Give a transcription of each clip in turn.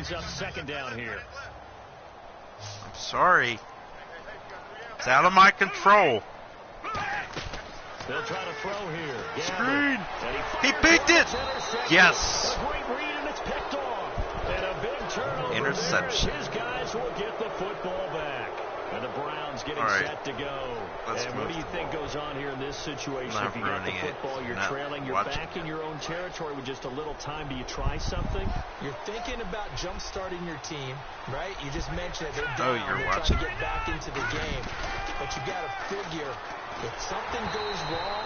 brings up second down here. I'm sorry. It's out of my control. They'll try to throw here. Screen. He picked it. Yes. A great read, and it's picked off. And a big turnover. Interception. His guys will get the football back. And the Browns getting set to go. And what do you think goes on here in this situation? If you got the football, you're trailing, you're back in your own territory with just a little time. Do you try something? You're thinking about jump-starting your team, right? You just mentioned it. They're down. You're trying to get back into the game. But you got to figure, if something goes wrong,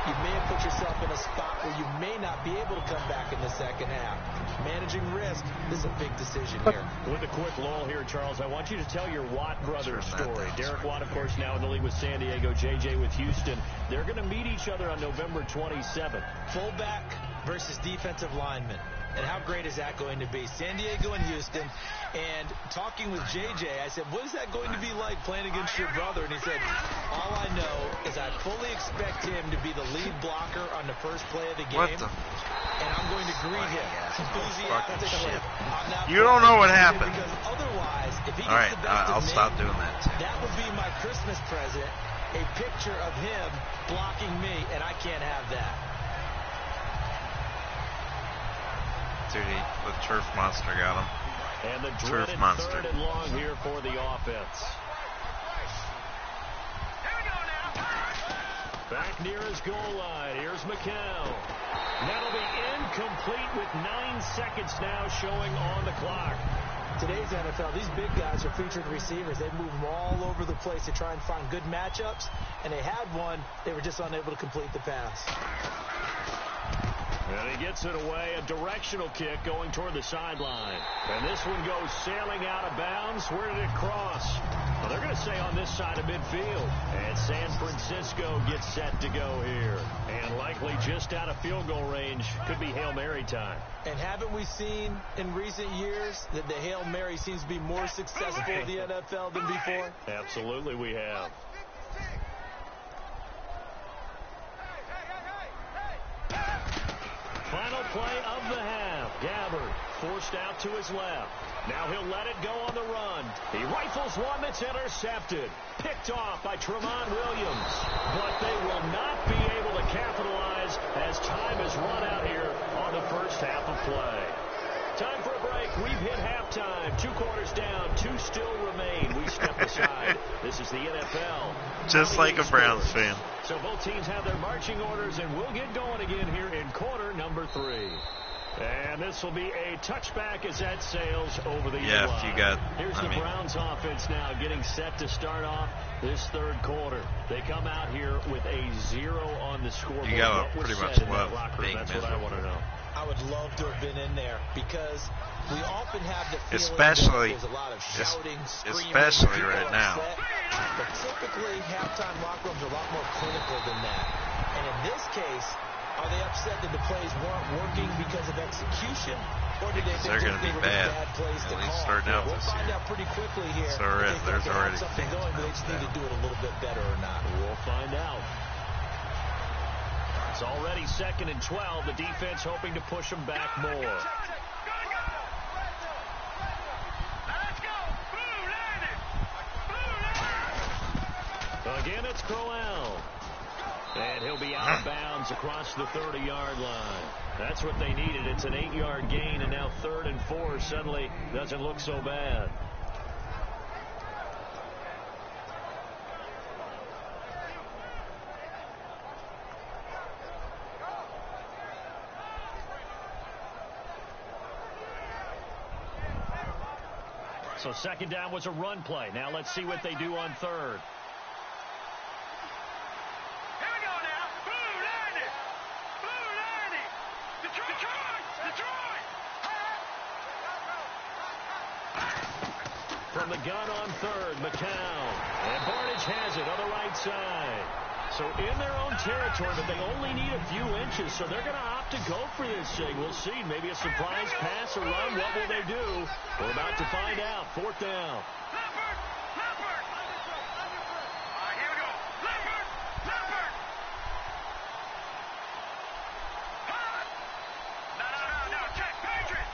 you may have put yourself in a spot where you may not be able to come back in the second half. Managing risk, this is a big decision here. With a quick lull here, Charles, I want you to tell your Watt brothers story. Derek Watt, of course, now in the league with San Diego, JJ with Houston. They're going to meet each other on November 27th. Fullback versus defensive lineman. And how great is that going to be? San Diego and Houston. And talking with JJ, I said, what is that going to be like playing against your brother? And he said, all I know is I fully expect him to be the lead blocker on the first play of the game. And I'm going to greet him enthusiastically. You don't know what happened. Because otherwise, if he gets all right, the best I'll of me, stop doing that too. that would be my Christmas present, a picture of him blocking me, and I can't have that. Dude, the turf monster got him. And the dreaded third and long here for the offense. Back near his goal line. Here's McCown. That'll be incomplete with 9 seconds now showing on the clock. Today's NFL, these big guys are featured receivers. They move them all over the place to try and find good matchups. And they had one. They were just unable to complete the pass. And he gets it away, a directional kick going toward the sideline. And this one goes sailing out of bounds. Where did it cross? Well, they're going to say on this side of midfield. And San Francisco gets set to go here. And likely just out of field goal range. Could be Hail Mary time. And haven't we seen in recent years that the Hail Mary seems to be more successful in the NFL than before? Absolutely we have. Final play of the half. Gabbard forced out to his left. Now he'll let it go on the run. He rifles one that's intercepted. Picked off by Tramon Williams. But they will not be able to capitalize as time has run out here on the first half of play. Time for a break. We've hit halftime. 2 quarters down. 2 still remain. We step aside. This is the NFL. Just like a Browns fan. So both teams have their marching orders, and we'll get going again here in quarter number 3. And this will be a touchback as that sails over the line. If you got. Here's the Browns offense now getting set to start off this third quarter. They come out here with a 0 on the scoreboard. You got to pretty much love being That's what I want to know. I would love to have been in there because we often have the feeling especially there's a lot of shouting, screaming, especially right now. But typically, halftime locker rooms are a lot more clinical than that. And in this case, are they upset that the plays weren't working because of execution, or did they think they're going to be bad? Plays At to least call? starting out We'll this find year. out pretty quickly here. So there's already something going, but they just need to do it a little bit better or not. We'll find out. It's already 2nd and 12. The defense hoping to push them back more. Again, it's Crowell. And he'll be out of bounds across the 30-yard line. That's what they needed. It's an 8-yard gain, and now 3rd and 4 suddenly doesn't look so bad. So 2nd down was a run play. Now let's see what they do on 3rd. Here we go now. Blue 90. Detroit. From the gun on 3rd, McCown. And Barnidge has it on the right side. So in their own territory, but they only need a few inches, so they're going to opt to go for this thing. We'll see. Maybe a surprise pass or run. What will they do? We're about to find out. 4th down. Leopard. All right, here we go. Leopard. No. Check. Patriot.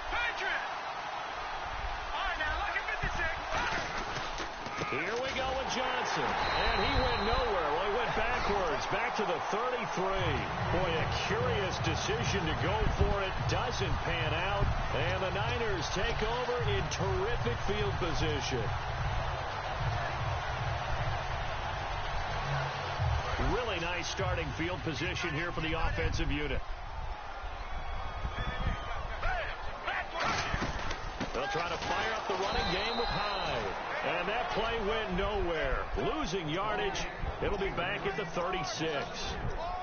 Here we go with Johnson. And he went nowhere. Well, he went backwards, back to the 33. Boy, a curious decision to go for it. Doesn't pan out. And the Niners take over in terrific field position. Really nice starting field position here for the offensive unit. They'll try to fire up the running game with Hyde. And that play went nowhere. Losing yardage. It'll be back at the 36.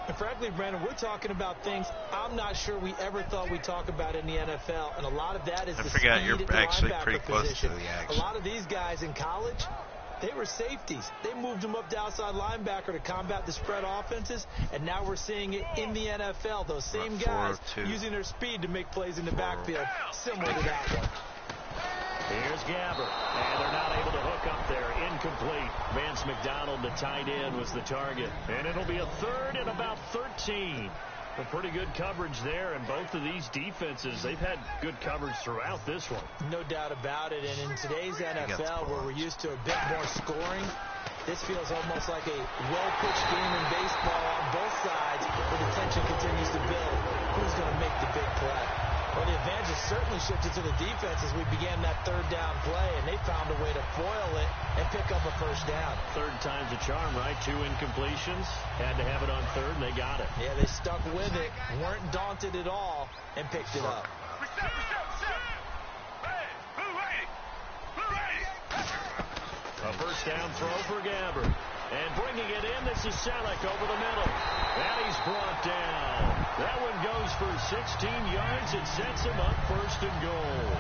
And frankly, Brandon, we're talking about things I'm not sure we ever thought we'd talk about in the NFL. And a lot of that is the speed at the linebacker position. A lot of these guys in college, they were safeties. They moved them up to outside linebacker to combat the spread offenses, and now we're seeing it in the NFL. Those same guys using their speed to make plays in the backfield, similar to that one. Here's Gabbert, and they're not able to hook up there. Incomplete. Vance McDonald, the tight end, was the target. And it'll be a third and about 13. A pretty good coverage there, and both of these defenses, they've had good coverage throughout this one. No doubt about it, and in today's NFL, where we're used to a bit more scoring, this feels almost like a well-pitched game in baseball on both sides, where the tension continues to build. Who's going to make the big play? Well, the advantage certainly shifted to the defense as we began that third down play, and they found a way to foil it and pick up a first down. Third time's a charm, right? 2 incompletions. Had to have it on third, and they got it. Yeah, they stuck with it, weren't daunted at all, and picked it up. A first down throw for Gabbert. And bringing it in, this is Selleck over the middle. And he's brought down. That one goes for 16 yards. It sets him up first and goal.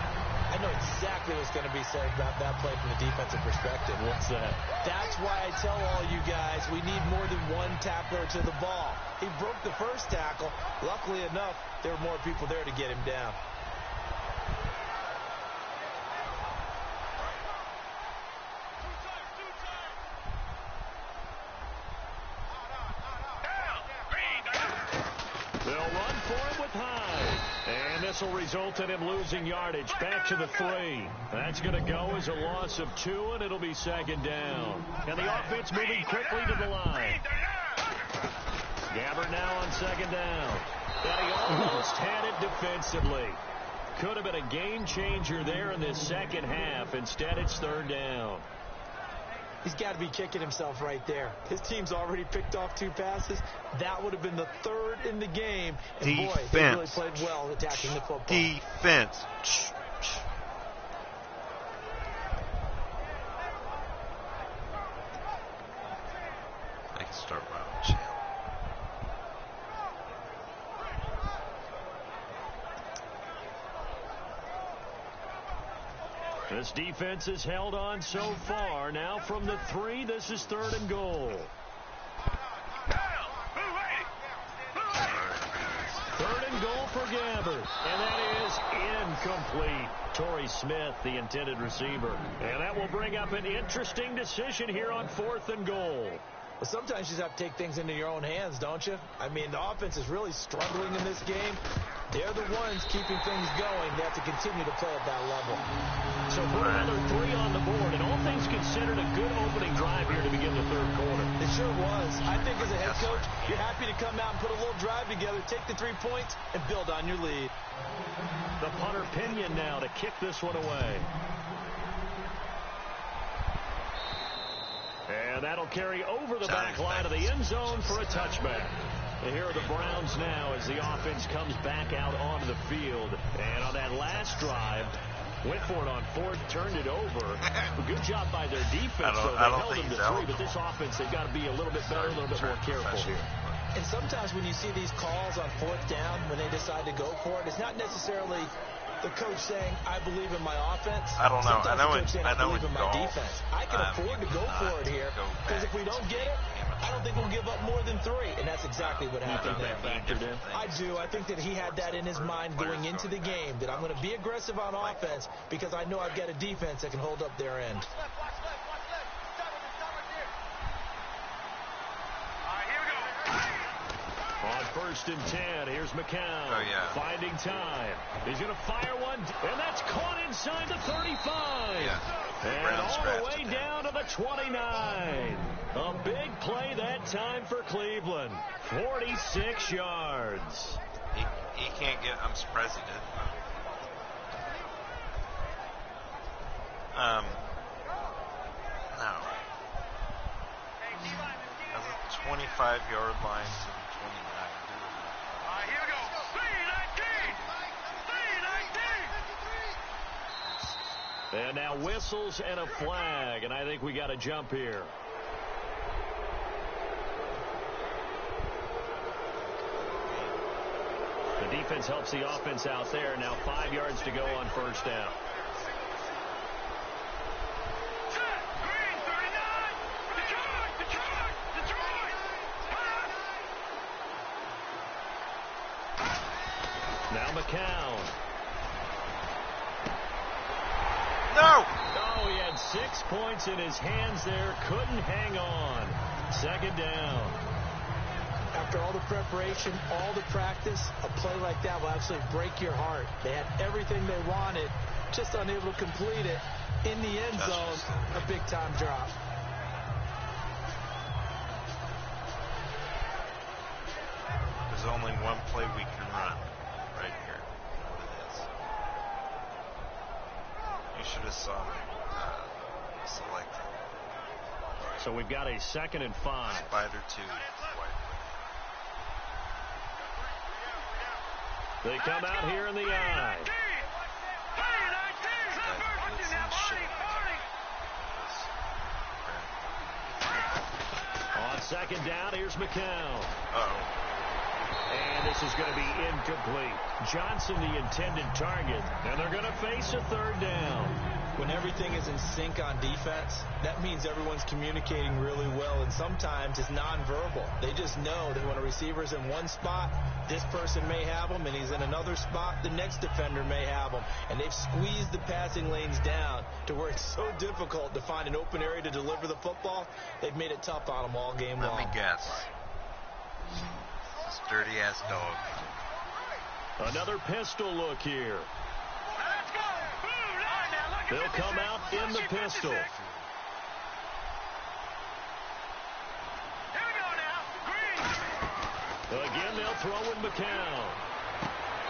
I know exactly what's going to be said about that play from the defensive perspective. What's that? That's why I tell all you guys we need more than one tackler to the ball. He broke the first tackle. Luckily enough, there were more people there to get him down. This will result in him losing yardage back to the 3. That's going to go as a loss of 2, and it'll be second down. And the offense moving quickly to the line. Gabbert now on second down. And he almost had it defensively. Could have been a game changer there in this second half. Instead, it's third down. He's got to be kicking himself right there. His team's already picked off 2 passes. That would have been the third in the game. And boy, they really played well attacking the football. Defense. I can start my own channel. This defense has held on so far. Now from the 3, this is third and goal. Third and goal for Gabbert. And that is incomplete. Torrey Smith, the intended receiver. And that will bring up an interesting decision here on 4th and goal. Well, sometimes you just have to take things into your own hands, don't you? I mean, the offense is really struggling in this game. They're the ones keeping things going. They have to continue to play at that level. So put another 3 on the board, and all things considered, a good opening drive here to begin the third quarter. It sure was. I think as a head coach, you're happy to come out and put a little drive together, take the 3 points, and build on your lead. The punter Pinion now to kick this one away. And that'll carry over the back line of the end zone for a touchback. And here are the Browns now as the offense comes back out onto the field. And on that last drive, went for it on 4th, turned it over. Good job by their defense, though. They held them to 3, but this offense, they've got to be a little bit better, a little bit more careful here. And sometimes when you see these calls on 4th down, when they decide to go for it, it's not necessarily the coach saying, I believe in my offense. I don't know. Sometimes I know the coach saying, I believe in my golf, defense. I can afford to go for it here, because if we don't get it, I don't think we'll give up more than 3. And that's exactly what happened there. I do. I think that he had that in his mind going into the game, that I'm going to be aggressive on offense because I know I've got a defense that can hold up their end. On 1st and 10. Here's McCown. Oh, yeah. Finding time. He's going to fire one, and that's caught inside the 35. Yeah. And Browns all the drafted way him. down to the 29. A big play that time for Cleveland. 46 yards. He can't get. I'm surprised he did. No. That's a 25-yard line to the 29. Here we go. 3-19. 3-19. And now whistles and a flag, and I think we got a jump here. The defense helps the offense out there. Now 5 yards to go on 1st down. Green 39. Detroit. Now McCown. No! Oh, he had 6 points in his hands there. Couldn't hang on. 2nd down. After all the preparation, all the practice, a play like that will actually break your heart. They had everything they wanted, just unable to complete it. In the end zone, a big-time drop. There's only one play we can run right here. You know what it is. You should have saw me selected. So we've got a 2nd and 5. Spider 2. White. They come out here in the eye. On 2nd down, here's McCown. Uh-oh. And this is going to be incomplete. Johnson, the intended target, and they're going to face a 3rd down. When everything is in sync on defense, that means everyone's communicating really well, and sometimes it's nonverbal. They just know that when a receiver's in one spot, this person may have him, and he's in another spot, the next defender may have him. And they've squeezed the passing lanes down to where it's so difficult to find an open area to deliver the football. They've made it tough on them all game long. Let me guess. This dirty-ass dog. Another pistol look here. Let's go. They'll come out in the pistol. Here we go now. Green. Again, they'll throw in McCown.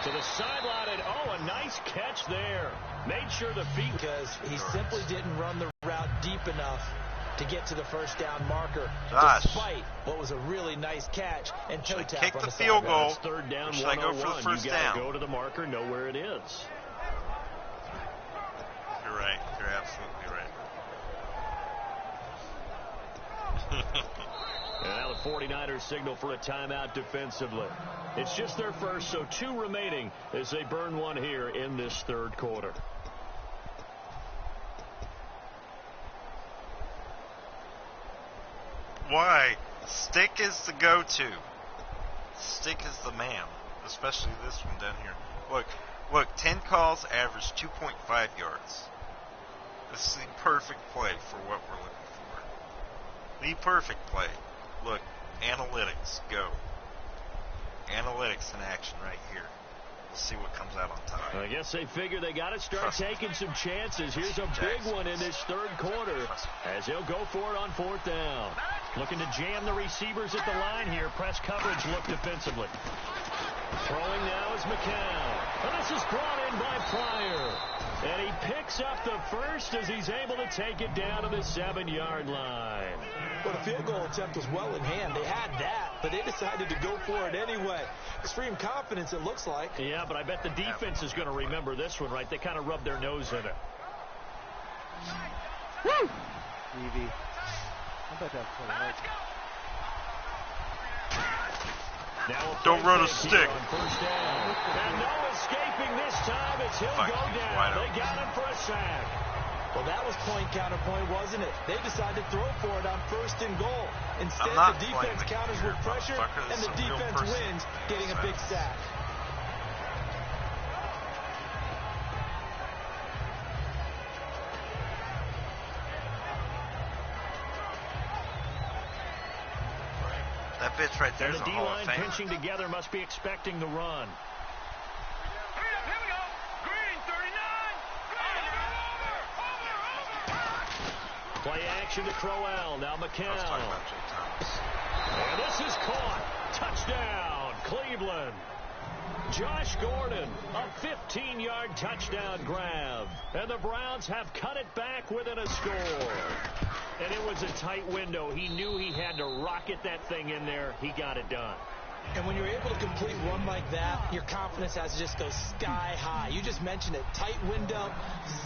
To the sideline, and a nice catch there. Made sure the feet. Because he simply didn't run the route deep enough to get to the 1st down marker, Josh. despite what was a really nice catch and toe tap Kick on the the field sideline. goal. 3rd down, Or should I go for the 101. first You gotta down? go to the marker, know where it is. You're right. You're absolutely right. And now the 49ers signal for a timeout defensively. It's just their first, so 2 remaining as they burn one here in this 3rd quarter. Why? Stick is the go-to. Stick is the man, especially this one down here. Look, 10 calls, average 2.5 yards. This is the perfect play for what we're looking for. The perfect play. Look, analytics, go. Analytics in action right here. We'll see what comes out on top. I guess they figure they got to start Trust me. taking some chances. Here's a big one in this 3rd quarter as they'll go for it on 4th down. Looking to jam the receivers at the line here. Press coverage look defensively. Throwing now is McCown. And this is brought in by Pryor. And he picks up the first as he's able to take it down to the 7-yard line. Well, the field goal attempt was well in hand. They had that, but they decided to go for it anyway. Extreme confidence, it looks like. Yeah, but I bet the defense is going to remember this one, right? They kind of rubbed their nose in it. Woo! Evie. I bet that's what it was. Now Don't run a stick. On 1st down. And no escaping this time as he'll Fuck, go he's down. wide They open. got him for a sack. Well, that was point counterpoint, wasn't it? They decided to throw for it on 1st and goal. Instead, I'm not the playing defense the counters with computer, pressure, motherfucker. and This the is a real defense person. wins, getting a big sack. That That bitch right there And is the a Hall of D-line Famer. pinching together must be expecting the run. Hurry up, here we go. Green, 39. Over. Play action to Crowell. Now I was talking McCown. about Jay Thomas. And this is caught. Touchdown, Cleveland. Josh Gordon, a 15-yard touchdown grab. And the Browns have cut it back within a score. And it was a tight window. He knew he had to rocket that thing in there. He got it done. And when you're able to complete a run like that, your confidence has to just go sky high. You just mentioned it. Tight window,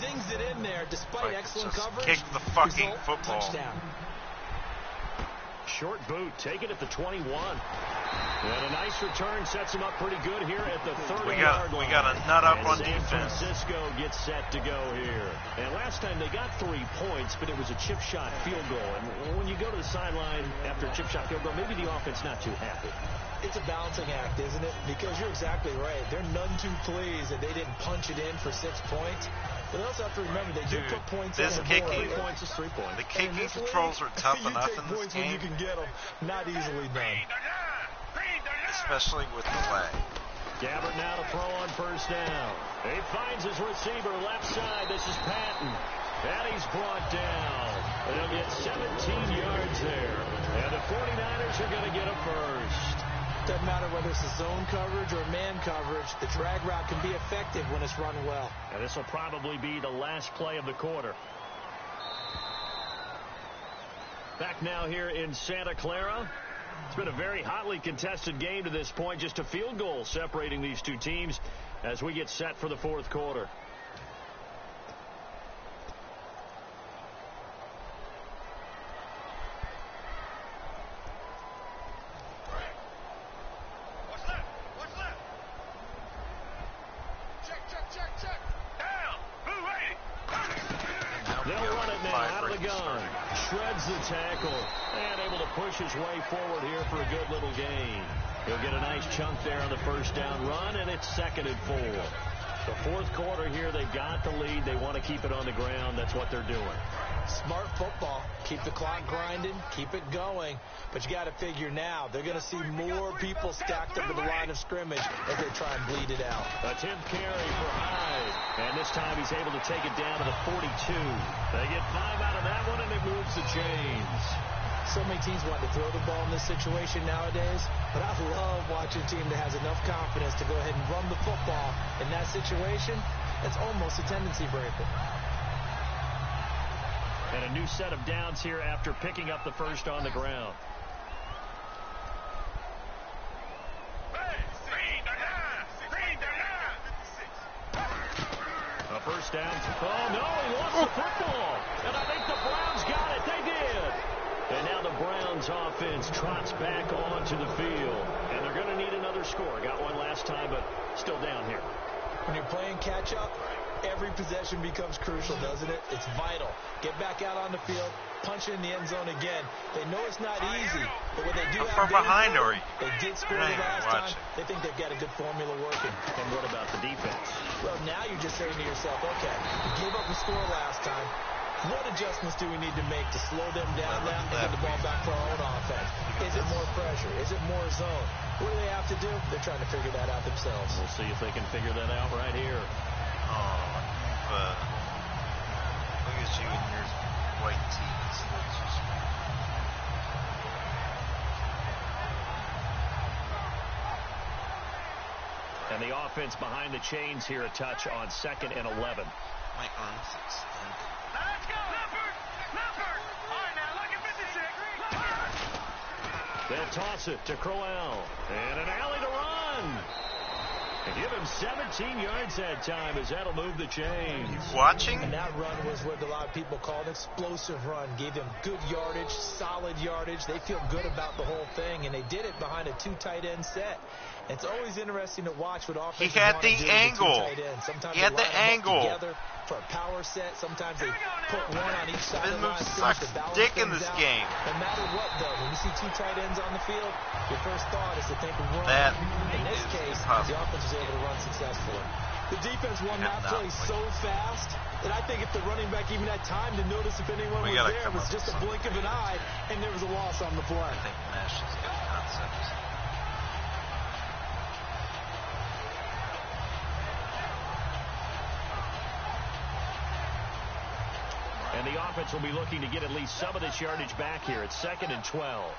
zings it in there despite Like, excellent just coverage. kick the fucking Result, football. Touchdown. Short boot, take it at the 21. And a nice return sets him up pretty good here at the 30-yard line. We got a nut up And on San defense. Francisco gets set to go here. And last time they got 3 points, but it was a chip shot field goal. And when you go to the sideline after a chip shot field goal, maybe the offense not too happy. It's a balancing act, isn't it? Because you're exactly right. They're none too pleased that they didn't punch it in for 6 points. But they also have to remember they did put points in. This and kicking, more. 3 points is 3 points. the kicking controls are tough you enough take in this points when you game, can get them. Not easily done. especially with the lag. Gabbert now to throw on first down. He finds his receiver left side. This is Patton. And he's brought down. And he'll get 17 yards there. And the 49ers are going to get a first. Doesn't matter whether it's a zone coverage or man coverage. The drag route can be effective when it's run well. And this will probably be the last play of the quarter. Back now here in Santa Clara. It's been a very hotly contested game to this point. Just a field goal separating these two teams as we get set for the fourth quarter. They'll run it now out of the gun. Shreds the tackle and able to push his way forward here for a good little gain. He'll get a nice chunk there on the first down run, and it's 2nd and 4. The fourth quarter here, they've got the lead. They want to keep it on the ground. That's what they're doing. Smart football. Keep the clock grinding. Keep it going. But you got to figure now they're going to see more people stacked up at the line of scrimmage as they try and bleed it out. A 10th carry for Hyde. And this time he's able to take it down to the 42. They get 5 out of that one, and it moves the chains. So many teams want to throw the ball in this situation nowadays, but I love watching a team that has enough confidence to go ahead and run the football in that situation. That's almost a tendency breaker. And a new set of downs here after picking up the first on the ground. A first down. Oh, no, he lost the football. And I think the Browns got it. They did. And now the Browns offense trots back onto the field. And they're going to need another score. Got one last time, but still down here. When you're playing catch-up, every possession becomes crucial, doesn't it? It's vital. Get back out on the field, punch it in the end zone again. They know it's not easy, but when they do have From behind, Ori. they did score the last time. They think they've got a good formula working. And what about the defense? Well, now you're just saying to yourself, okay, we gave up a score last time. What adjustments do we need to make to slow them down now and get the ball back for our own offense? Is it more pressure? Is it more zone? What do they have to do? They're trying to figure that out themselves. We'll see if they can figure that out right here. Oh, look at you and your white tees. That's just... And the offense behind the chains here a touch on 2nd and 11. My arms extended. Let's go! Leopard! All right, now look at 56. They'll toss it to Crowell. And an alley to run. And give him 17 yards that time as that'll move the chains. Watching? And that run was what a lot of people call an explosive run. Gave them good yardage, solid yardage. They feel good about the whole thing, and they did it behind a 2 tight end set. It's always interesting to watch what offenses He had want to the do with angle. 2 tight ends. Sometimes He had they the line them up angle. together for a power set. Sometimes they put one on each side of the line. sucks to balance dick in things this out. game. No matter what, though, when you see 2 tight ends on the field, your first thought is to think run. That In this is case, impossible. the offense was able to run successfully. The defense won Yeah, that not play like- so fast that I think if the running back even had time to notice if anyone We was gotta there, it come was up just a with blink of an eye, and there was a loss on the play. I think Nash is going to come concepts. And the offense will be looking to get at least some of this yardage back here. It's 2nd and 12. All right,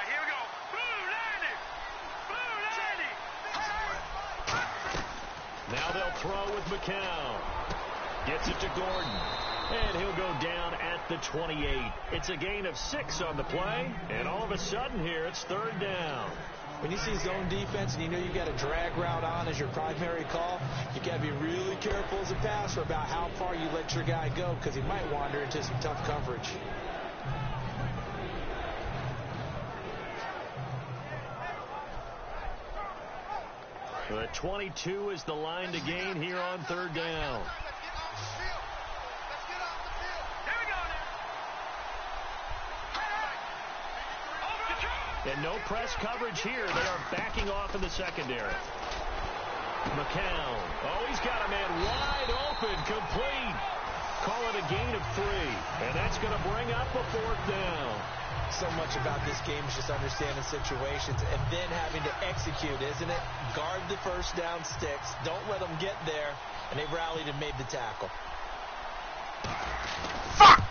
here we go. Blue, Landy. Now they'll throw with McCown. Gets it to Gordon. And he'll go down at the 28. It's a gain of 6 on the play. And all of a sudden here, it's 3rd down. When you see zone defense and you know you've got a drag route on as your primary call, you got to be really careful as a passer about how far you let your guy go because he might wander into some tough coverage. The 22 is the line to gain here on 3rd down. And no press coverage here. They are backing off in the secondary. McCown. Oh, he's got a man wide open, complete. Call it a gain of 3. And that's going to bring up a 4th down. So much about this game is just understanding situations and then having to execute, isn't it? Guard the first down sticks. Don't let them get there. And they rallied and made the tackle. Fuck!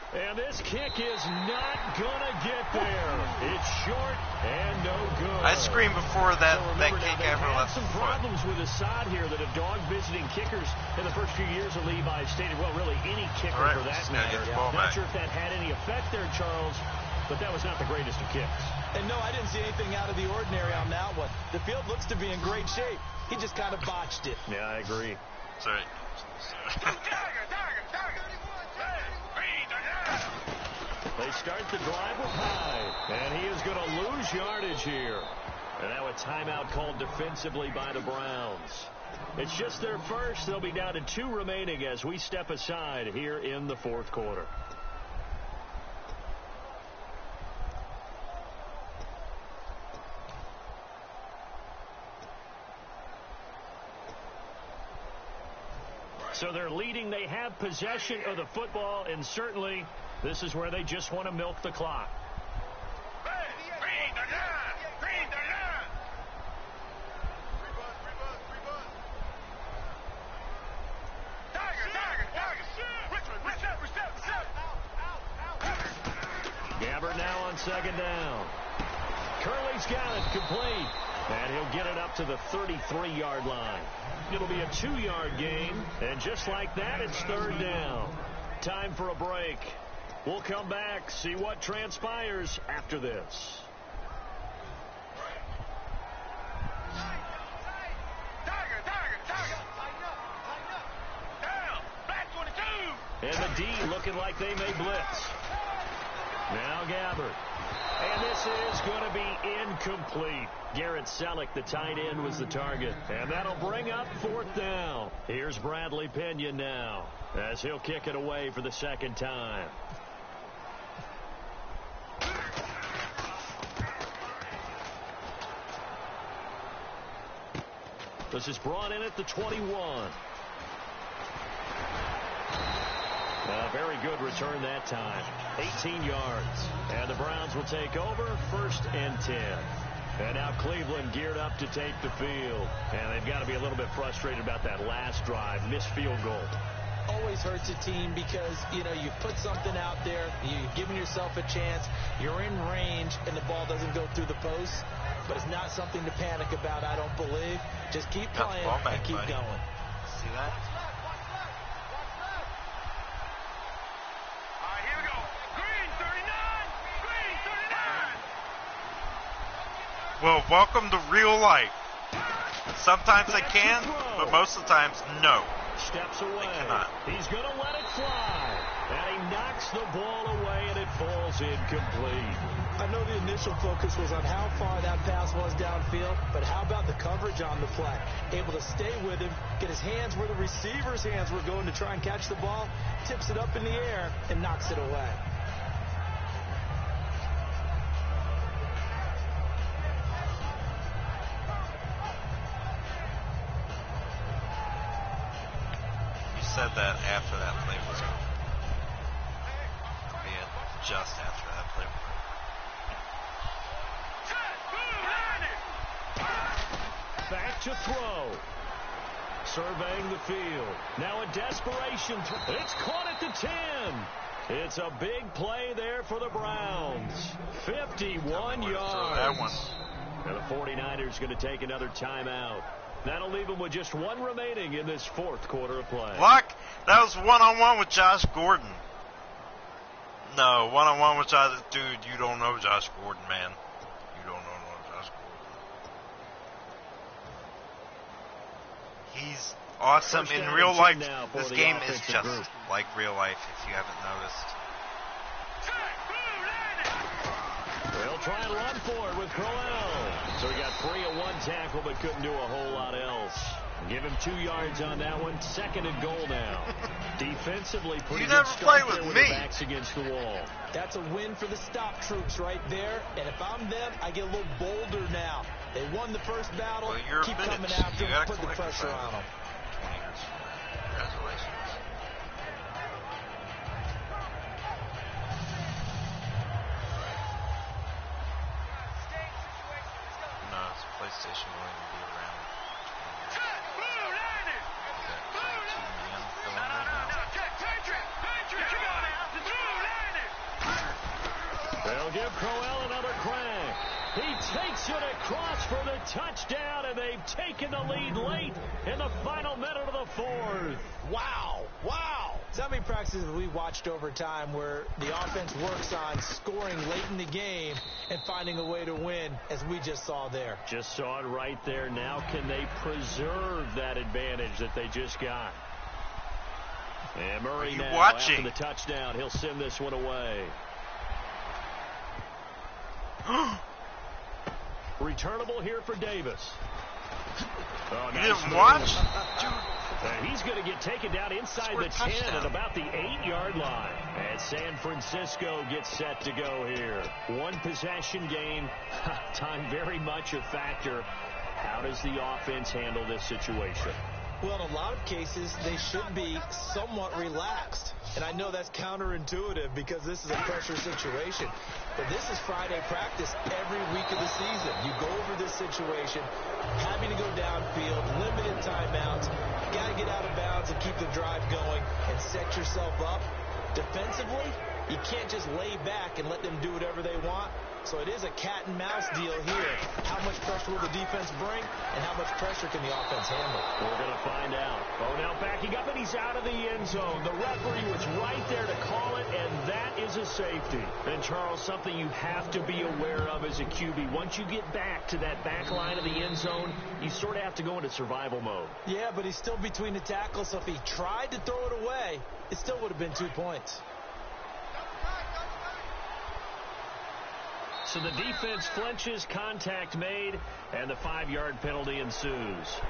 And this kick is not going to get there. It's short and no good. I screamed before that So kick now, ever left some the foot. problems with Assad here that have dogged visiting kickers in the first few years of Levi State. Well, really any kicker All right, for that just gotta matter. get the ball Not back. sure if that had any effect there, Charles, but that was not the greatest of kicks. And no, I didn't see anything out of the ordinary on that one. The field looks to be in great shape. He just kind of botched it. Yeah, I agree. Sorry. They start the drive with Hyde, and he is going to lose yardage here. And now a timeout called defensively by the Browns. It's just their first. They'll be down to 2 remaining as we step aside here in the 4th quarter. So they're leading. They have possession of the football, and certainly this is where they just want to milk the clock. Gabbert now on 2nd down. Curley's got it complete. And he'll get it up to the 33-yard line. It'll be a 2-yard gain. And just like that, it's 3rd down. Time for a break. We'll come back, see what transpires after this. And the D looking like they may blitz. Now Gabbert. And this is going to be incomplete. Garrett Selleck, the tight end, was the target. And that'll bring up 4th down. Here's Bradley Pinion now as he'll kick it away for the 2nd time. This is brought in at the 21. A very good return that time. 18 yards. And the Browns will take over 1st and 10. And now Cleveland geared up to take the field. And they've got to be a little bit frustrated about that last drive. Missed field goal. Always hurts a team because, you know, you put something out there, you're giving yourself a chance, you're in range, and the ball doesn't go through the post. But it's not something to panic about, I don't believe. Just keep playing and keep going. See that? Well, welcome to real life. Sometimes they can, but most of the times, no. Steps away. They cannot. He's going to let it fly. And he knocks the ball away, and it falls incomplete. I know the initial focus was on how far that pass was downfield, but how about the coverage on the play? Able to stay with him, get his hands where the receiver's hands were going to try and catch the ball, tips it up in the air, and knocks it away. You said that after that play was over. just after that play. Back to throw. Surveying the field. Now a desperation throw. It's caught at the 10. It's a big play there for the Browns. 51 yards. That one. And the 49ers going to take another timeout. That'll leave them with just one remaining in this fourth quarter of play. Luck, that was one-on-one with Josh Gordon. No, one-on-one with Josh. Dude, you don't know Josh Gordon, man. You don't know Josh Gordon. He's awesome First in down real and life. 10 now for This the game is offensive just group. like real life, if you haven't noticed. They'll try and run for it with Crowell. So he got 3 at one tackle, but couldn't do a whole lot else. Give him 2 yards on that one. Second and goal now. Defensively, pretty You good never start play there with with me. their backs against the wall. That's a win for the stop troops right there. And if I'm them, I get a little bolder now. They won the first battle. Well, you're Keep finished. coming after You them. gotta Put the collect pressure the on them. Congratulations. No, it's PlayStation won't even be around. They'll give Crowell another crack. He takes it across for the touchdown, and they've taken the lead late in the final minute of the fourth. Wow. Wow. So how many practices have we watched over time where the offense works on scoring late in the game and finding a way to win, as we just saw there? Just saw it right there. Now can they preserve that advantage that they just got? And Murray now watching? after the touchdown. He'll send this one away. Returnable here for Davis. Oh, You nice didn't move. watch? Dude. And he's going to get taken down inside the 10 at about the 8-yard line. And San Francisco gets set to go here. One possession game. Time very much a factor. How does the offense handle this situation? Well, in a lot of cases, they should be somewhat relaxed. And I know that's counterintuitive because this is a pressure situation. But this is Friday practice every week of the season. You go over this situation, having to go downfield, limited timeouts. You got to get out of bounds and keep the drive going and set yourself up. Defensively, you can't just lay back and let them do whatever they want. So it is a cat and mouse deal here. How much pressure will the defense bring, and how much pressure can the offense handle? We're going to find out. Oh, now backing up, and he's out of the end zone. The referee was right there to call it, and that is a safety. And, Charles, something you have to be aware of as a QB. Once you get back to that back line of the end zone, you sort of have to go into survival mode. Yeah, but he's still between the tackles, so if he tried to throw it away, it still would have been 2 points. So the defense flinches, contact made, and the 5-yard penalty ensues.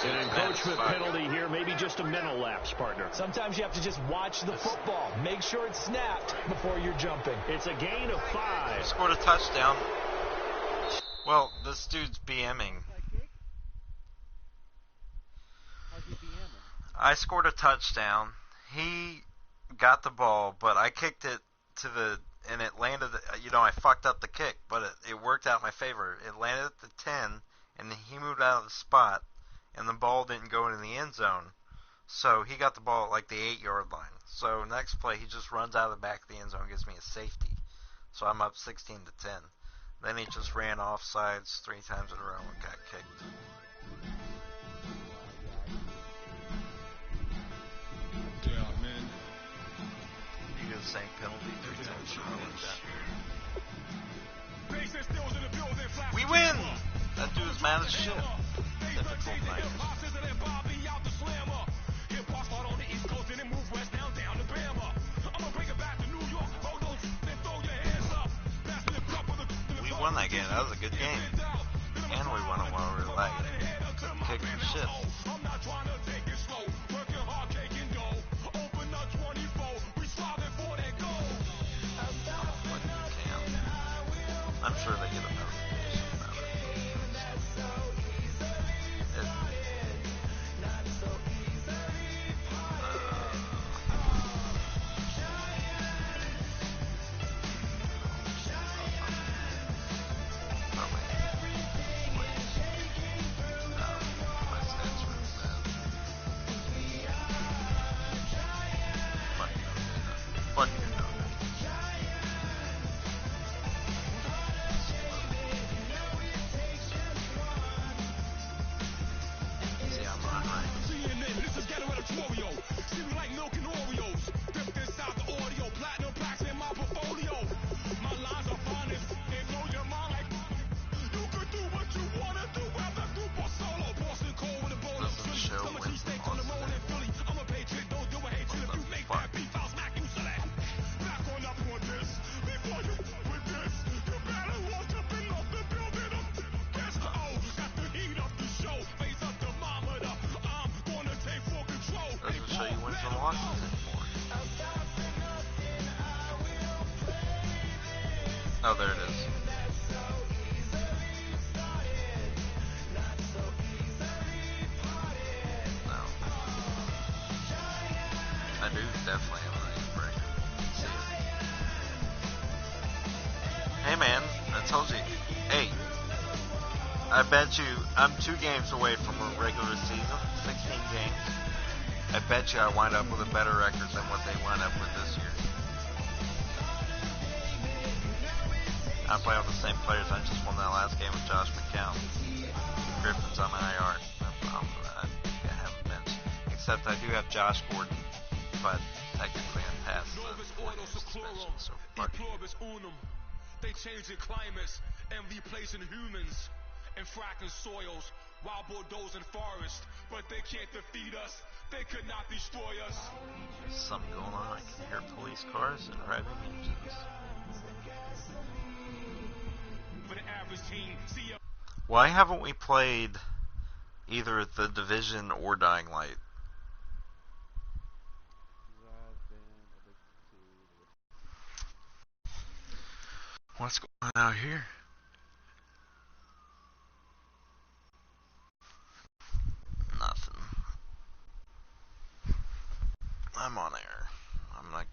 An encroachment penalty here, maybe just a mental lapse, partner. Sometimes you have to just watch the football. Make sure it's snapped before you're jumping. It's a gain of 5. Scored a touchdown. Well, this dude's BMing. I scored a touchdown. He got the ball, but I kicked it to the, and it landed, I fucked up the kick, but it worked out in my favor. It landed at the 10, and he moved out of the spot, and the ball didn't go into the end zone. So he got the ball at like the 8-yard line. So next play, he just runs out of the back of the end zone and gives me a safety. So I'm up 16-10. Then he just ran offsides 3 times in a row and got kicked. You get the same penalty 3 times in a row like that. We win! That dude's mad as shit. Typical Niners. We won that game. That was a good game. And we won it while we were lagging. Couldn't kick for shit. I'm sure they get a notification about it. show you wins and losses anymore. Oh, there it is. No. I do definitely have a lead breaker. See it. Hey man, I told you. Hey, I bet you I'm 2 games away from a regular season, 16 games. I bet you I wind up with a better record than what they wind up with this year. I'm playing with the same players. I just won that last game with Josh McCown. Griffin's on my IR. I haven't benched. Except I do have Josh Gordon, but technically I'm past the 4 games suspension, so fuck you. They changing climates and replacing humans and fracking soils while bulldozing forests, but they can't defeat us. They could not destroy us. There's something going on. I can hear police cars and revving engines. For the average team, see ya. Why haven't we played either The Division or Dying Light? What's going on out here? Nothing. I'm on air. I'm not